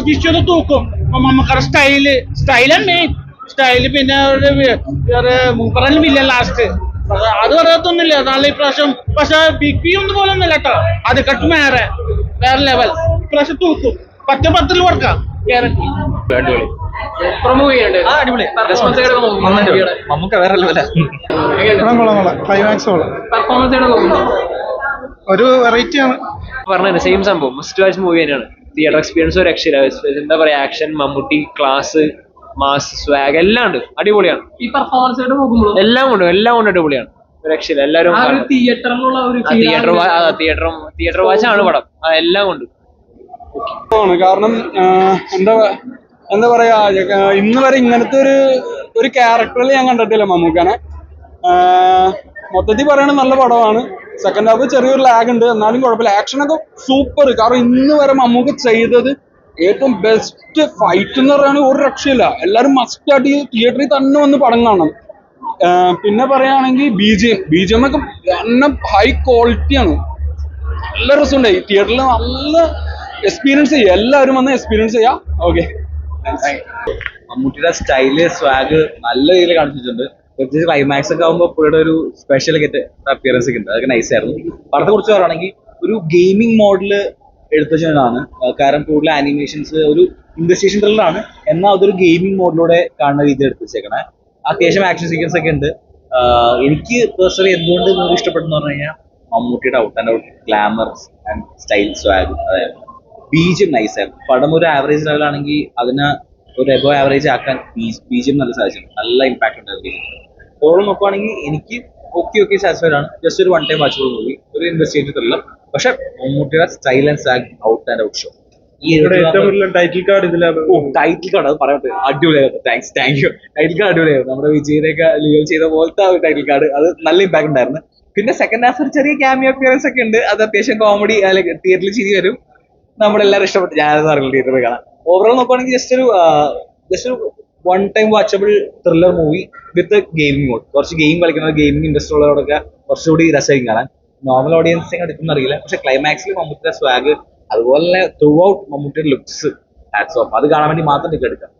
Visual തൂക്കും. മമ്മൂക്കയുടെ സ്റ്റൈലാണ് മെയിൻ സ്റ്റൈല്. പിന്നെ മൂപ്പറന്നില്ല ലാസ്റ്റ് അത് പറയത്തൊന്നുമില്ല. നല്ല ഇപ്രാവശ്യം പക്ഷെ ബിഗ് ബി ഒന്നും പോലെ ഒന്നുമില്ല കേട്ടോ. അത് കട്ട് വേറെ ലെവൽ ഇപ്രാവശ്യം തൂക്കും. 10/10 കൊടുക്കാം ഗ്യാരണ്ടി. നമുക്ക് വേറെ ലെവലാ. ക്ലൈമാക്സ് ഒരു വെറൈറ്റി ആണ് പറഞ്ഞത്. സെയിം സംഭവം മസ്റ്റ് വാച്ച് മൂവി തന്നെയാണ്. തിയേറ്റർ എക്സ്പീരിയൻസ് ഒരു രക്ഷയില്ല. എന്താ പറയാ, action, Mammootty, class, mass, swag എല്ലാം ഉണ്ട്. അടിപൊളിയാണ്. ഈ പെർഫോമൻസ് എല്ലാം കൊണ്ട് അടിപൊളിയാണ്. ഒരു രക്ഷയില്ല. എല്ലാവരും തിയേറ്റർ വാച്ചാണ് പടം. എല്ലാം കൊണ്ട് കാരണം എന്താ പറയാ, ഇന്ന് വരെ ഇങ്ങനത്തെ ഒരു ക്യാരക്ടറിൽ ഞാൻ കണ്ടിട്ടില്ല മമ്മൂക്കാനെ. മൊത്തത്തിൽ പറയണത് നല്ല പടമാണ്. സെക്കൻഡ് ഹാഫ് ചെറിയൊരു ലാഗ് ഉണ്ട്, എന്നാലും കുഴപ്പമില്ല. ആക്ഷനൊക്കെ സൂപ്പർ. കാരണം ഇന്ന് വരെ മമ്മൂക്ക ചെയ്തത് ഏറ്റവും ബെസ്റ്റ് ഫൈറ്റ് എന്ന് പറയുകയാണെങ്കിൽ ഒരു രക്ഷയില്ല. എല്ലാവരും മസ്റ്റ് ആയിട്ട് തിയേറ്ററിൽ തന്നെ വന്ന് പടം കാണണം. പിന്നെ പറയുകയാണെങ്കിൽ BGM ഒക്കെ ഹൈ ക്വാളിറ്റിയാണ്. നല്ല രസമുണ്ടായി. തിയേറ്ററിൽ നല്ല എക്സ്പീരിയൻസ് ചെയ്യുക. എല്ലാവരും വന്ന് എക്സ്പീരിയൻസ് ചെയ്യാം. ഓക്കെ, മമ്മൂട്ടിയുടെ സ്റ്റൈല്, സ്വാഗ് നല്ല രീതിയിൽ കാണിച്ചിട്ടുണ്ട്. പ്രത്യേകിച്ച് ക്ലൈമാക്സ് ഒക്കെ ആകുമ്പോൾ പുള്ളിയുടെ ഒരു സ്പെഷ്യൽ അപ്പിയറൻസ് ഒക്കെ ഉണ്ട്. അതൊക്കെ നൈസ് ആയിരുന്നു. പടത്തെ കുറിച്ച് പറയുകയാണെങ്കിൽ ഒരു ഗെയിമിംഗ് മോഡല് എടുത്തതാണ്. കാരണം കൂടുതൽ ആനിമേഷൻസ് ഒരു ഇൻവെസ്റ്റിഗേഷൻ ത്രില്ലറാണ്, എന്നാൽ അതൊരു ഗെയിമിംഗ് മോഡിലൂടെ കാണുന്ന രീതി എടുത്ത് വെച്ചേക്കണേ. അത്യാവശ്യം ആക്ഷൻ സീക്വൻസ് ഒക്കെ ഉണ്ട്. എനിക്ക് പേഴ്സണലി എന്തുകൊണ്ട് മൂവി ഇഷ്ടപ്പെട്ടെന്ന് പറഞ്ഞു കഴിഞ്ഞാൽ മമ്മൂട്ടിയുടെ out and out glamour and style swag. അതായത് BGM നൈസ് ആയിരുന്നു. പടം ഒരു ആവറേജ് ലെവലാണെങ്കിൽ അതിനെ ഒരു എബോ ആവറേജ് ആക്കാൻ BGM നല്ല സാധിച്ചിട്ടുണ്ട്. നല്ല ഇമ്പാക്ട് ഉണ്ടായിരുന്നു. ഓവറോൾ നോക്കുവാണെങ്കിൽ എനിക്ക് ഓക്കെ സാറ്റിസ്ഫൈഡ് ആണ്. ജസ്റ്റ് ഒരു 1 ടൈം വാച്ചബിൾ മൂവി, ഒരു ഇൻവെസ്റ്റിഗേറ്റീവ് ത്രില്ലർ. പക്ഷെ മമ്മൂട്ടിയുടെ style and swag out and out show. Title card അത് പറയട്ടെ, അടിപൊളിയായിരുന്നു. Thank you. ടൈറ്റിൽ കാർഡ് അടിപൊളിയായിരുന്നു. നമ്മുടെ വിജയിനെയൊക്കെ ലീവ് ചെയ്ത പോലത്തെ ഒരു ടൈറ്റിൽ കാർഡ്, അത് നല്ല ഇമ്പാക്ട് ഉണ്ടായിരുന്നു. പിന്നെ സെക്കൻഡ് ഹാഫ് ഒരു ചെറിയ ക്യാമിയോ അപ്പിയറൻസ് ഒക്കെ ഉണ്ട്. അത് അത്യാവശ്യം കോമഡി, തിയേറ്ററിൽ ചിരി വരും. നമ്മളെല്ലാവരും ഇഷ്ടപ്പെട്ടു. ഞാനത് അറിയില്ല തിയേറ്ററിൽ കാണാം. ഓവറോൾ നോക്കുവാണെങ്കിൽ ജസ്റ്റ് ഒരു 1 time watchable thriller movie with gaming mode. കുറച്ച് ഗെയിം കളിക്കുന്ന ഗെയിമിംഗ് ഇൻട്രസ്റ്റ് ഉള്ളവരോടൊക്കെ കുറച്ചുകൂടി രസമായിരിക്കും കാണാൻ. നോർമൽ ഓഡിയൻസിനെ എടുക്കുന്ന അറിയില്ല. പക്ഷെ ക്ലൈമാക്സിൽ മമ്മൂട്ടിയുടെ സ്വാഗ്, അതുപോലെ തന്നെ ത്രൂ ഔട്ട് മമ്മൂട്ടിയുടെ ലുക്സ്, ഹാറ്റ്സ് ഓഫ്, അത് കാണാൻ വേണ്ടി മാത്രം ടിക്കറ്റ് എടുക്കാം.